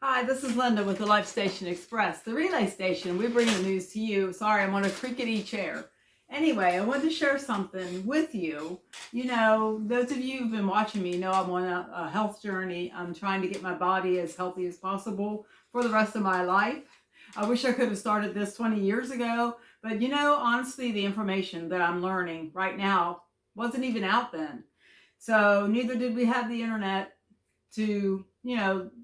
Hi, this is Linda with the Life Station Express, the relay station. We bring the news to you. Sorry, I'm on a crickety chair. Anyway, I wanted to share something with you. You know, those of you who've been watching me know I'm on a health journey. I'm trying to get my body as healthy as possible for the rest of my life. I wish I could have started this 20 years ago, but you know, honestly, the information that I'm learning right now wasn't even out then. So neither did we have the internet to,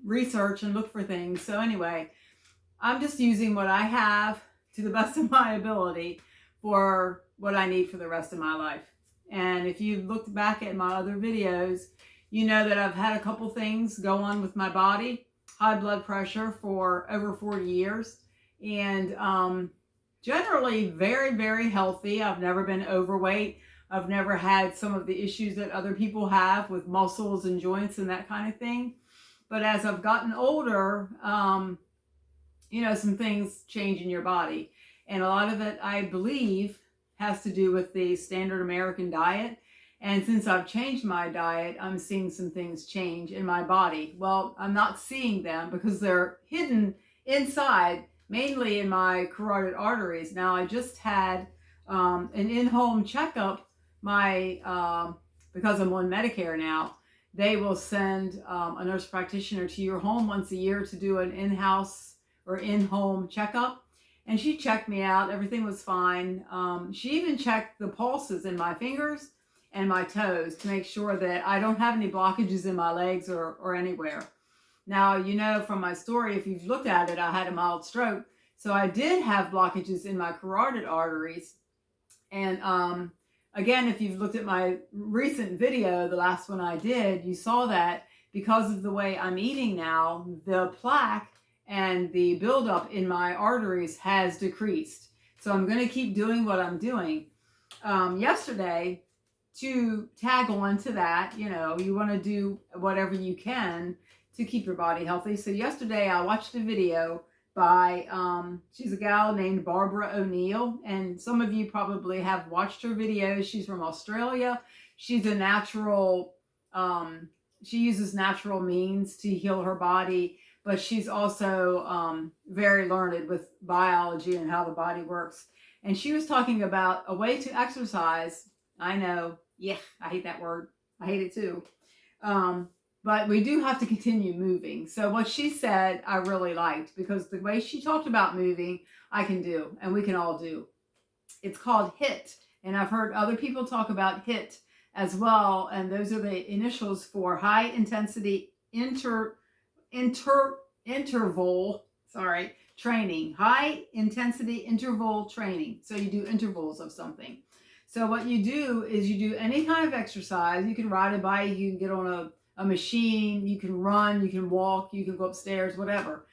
research and look for things. So anyway, I'm just using what I have to the best of my ability for what I need for the rest of my life. And if you've looked back at my other videos, you know that I've had a couple things go on with my body. High blood pressure for over 40 years. And generally very, very healthy. I've never been overweight. I've never had some of the issues that other people have with muscles and joints and that kind of thing. But as I've gotten older, some things change in your body. And a lot of it, I believe, has to do with the standard American diet. And since I've changed my diet, I'm seeing some things change in my body. Well, I'm not seeing them because they're hidden inside, mainly in my carotid arteries. Now, I just had an in-home checkup. Because I'm on Medicare now, they will send a nurse practitioner to your home once a year to do an in-house or in-home checkup. And she checked me out. Everything was fine. She even checked the pulses in my fingers and my toes to make sure that I don't have any blockages in my legs or anywhere. Now, you know from my story, if you've looked at it, I had a mild stroke. So I did have blockages in my carotid arteries. And again, if you've looked at my recent video, the last one I did, you saw that because of the way I'm eating now, the plaque and the buildup in my arteries has decreased. So I'm going to keep doing what I'm doing. Yesterday, to tag on to that, you want to do whatever you can to keep your body healthy. So yesterday I watched a video by, she's a gal named Barbara O'Neill, and some of you probably have watched her videos. She's from Australia. She's a natural, she uses natural means to heal her body, but she's also very learned with biology and how the body works. And she was talking about a way to exercise. I know, yeah, I hate that word. I hate it too. But we do have to continue moving. So what she said, I really liked, because the way she talked about moving, I can do, and we can all do. It's called HIIT, and I've heard other people talk about HIIT as well, and those are the initials for high intensity interval training. High intensity interval training. So you do intervals of something. So what you do is you do any kind of exercise. You can ride a bike, you can get on a machine, you can run, you can walk, you can go upstairs, whatever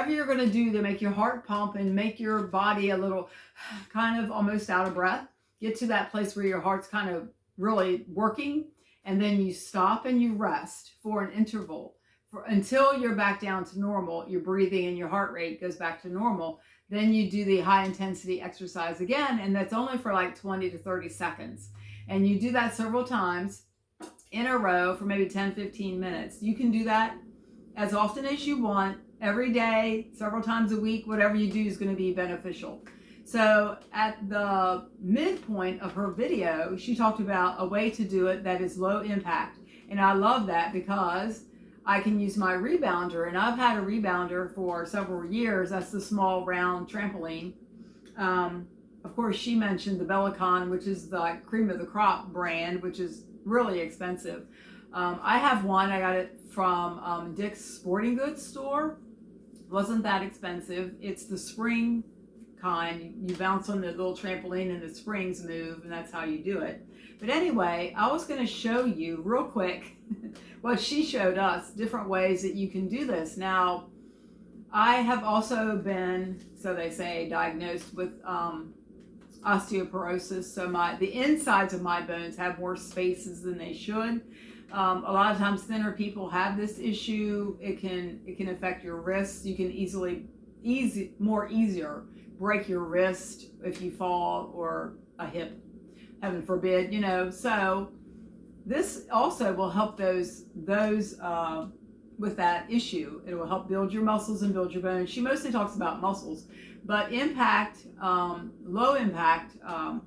you're going to do to make your heart pump and make your body a little kind of almost out of breath. Get to that place where your heart's kind of really working, and then you stop and you rest for an interval until you're back down to normal. Your breathing and your heart rate goes back to normal. Then you do the high intensity exercise again, and that's only for like 20 to 30 seconds. And you do that several times in a row for maybe 10-15 minutes. You can do that as often as you want, every day, several times a week. Whatever you do is going to be beneficial. So at the midpoint of her video, she talked about a way to do it that is low impact. And I love that because I can use my rebounder, and I've had a rebounder for several years. That's the small round trampoline. Of course, she mentioned the Bellicon, which is the cream of the crop brand, which is really expensive. I have one. I got it from Dick's Sporting Goods store. Wasn't that expensive. It's the spring kind. You bounce on the little trampoline and the springs move, and that's how you do it. But anyway, I was going to show you real quick what she showed us, different ways that you can do this. Now, I have also been, so they say, diagnosed with osteoporosis. So the insides of my bones have more spaces than they should. A lot of times thinner people have this issue. It can affect your wrists. You can more easier break your wrist if you fall, or a hip, heaven forbid, So this also will help those with that issue. It will help build your muscles and build your bones. She mostly talks about muscles, but low impact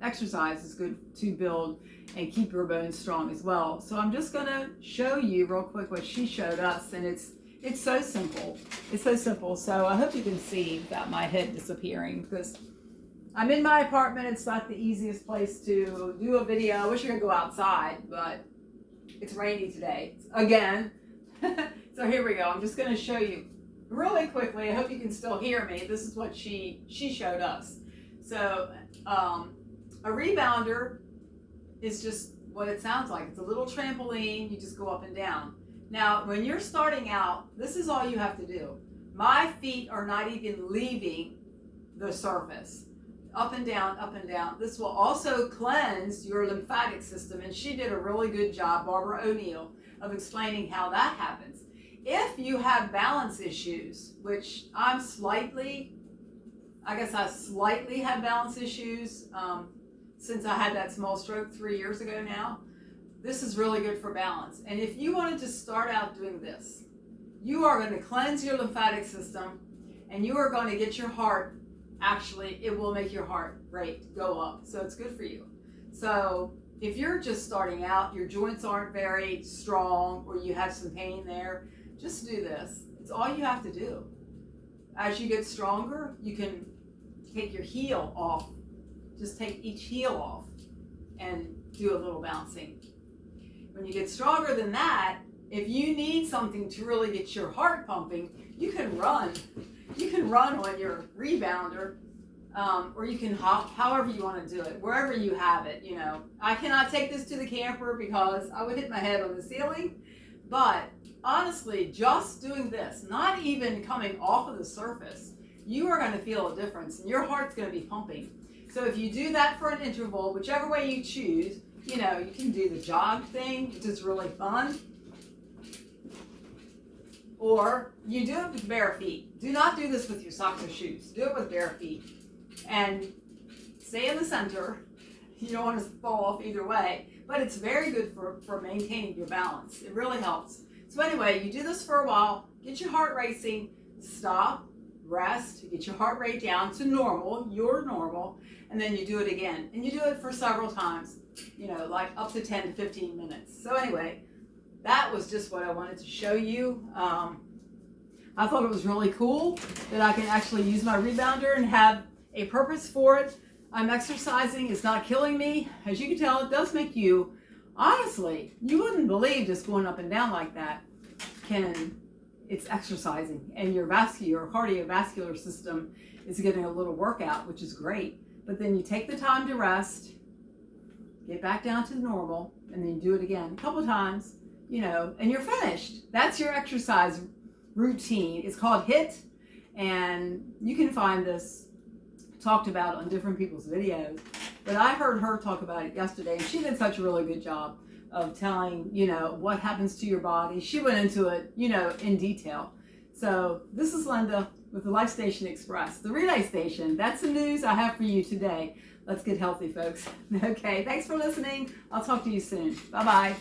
exercise is good to build and keep your bones strong as well. So I'm just going to show you real quick what she showed us, and it's so simple. It's so simple. So I hope you can see without my head disappearing, because I'm in my apartment. It's not the easiest place to do a video. I wish I could go outside, but it's rainy today again. So here we go. I'm just going to show you really quickly. I hope you can still hear me. This is what she showed us. So a rebounder is just what it sounds like. It's a little trampoline. You just go up and down. Now, when you're starting out, this is all you have to do. My feet are not even leaving the surface. Up and down, up and down. This will also cleanse your lymphatic system, and she did a really good job, Barbara O'Neill, of explaining how that happens. If you have balance issues, which I slightly have balance issues since I had that small stroke 3 years ago now, this is really good for balance. And if you wanted to start out doing this, you are going to cleanse your lymphatic system, and you are going to get your heart, actually, it will make your heart rate go up. So it's good for you. So if you're just starting out, your joints aren't very strong, or you have some pain there, just do this. It's all you have to do. As you get stronger, you can take your heel off. Just take each heel off and do a little bouncing. When you get stronger than that, if you need something to really get your heart pumping, you can run. You can run on your rebounder, or you can hop, however you want to do it, wherever you have it. You know, I cannot take this to the camper because I would hit my head on the ceiling, but honestly, just doing this, not even coming off of the surface, you are going to feel a difference, and your heart's going to be pumping. So if you do that for an interval, whichever way you choose, you know, you can do the jog thing, which is really fun, or you do it with bare feet. Do not do this with your socks or shoes. Do it with bare feet, and stay in the center. You don't want to fall off either way, but it's very good for maintaining your balance. It really helps. So anyway, you do this for a while, get your heart racing, stop, rest, get your heart rate down to normal, your normal, and then you do it again. And you do it for several times, you know, like up to 10 to 15 minutes. So anyway, that was just what I wanted to show you. I thought it was really cool that I can actually use my rebounder and have a purpose for it. I'm exercising, it's not killing me. As you can tell, it does make you, honestly, you wouldn't believe just going up and down like that it's exercising, and your cardiovascular system is getting a little workout, which is great. But then you take the time to rest, get back down to normal, and then you do it again a couple times, you know, and you're finished. That's your exercise routine. It's called HIIT, and you can find this talked about on different people's videos. But I heard her talk about it yesterday, and she did such a really good job of telling, you know, what happens to your body. She went into it, you know, in detail. So this is Linda with the Life Station Express, the Relay Station. That's the news I have for you today. Let's get healthy, folks. Okay, thanks for listening. I'll talk to you soon. Bye-bye.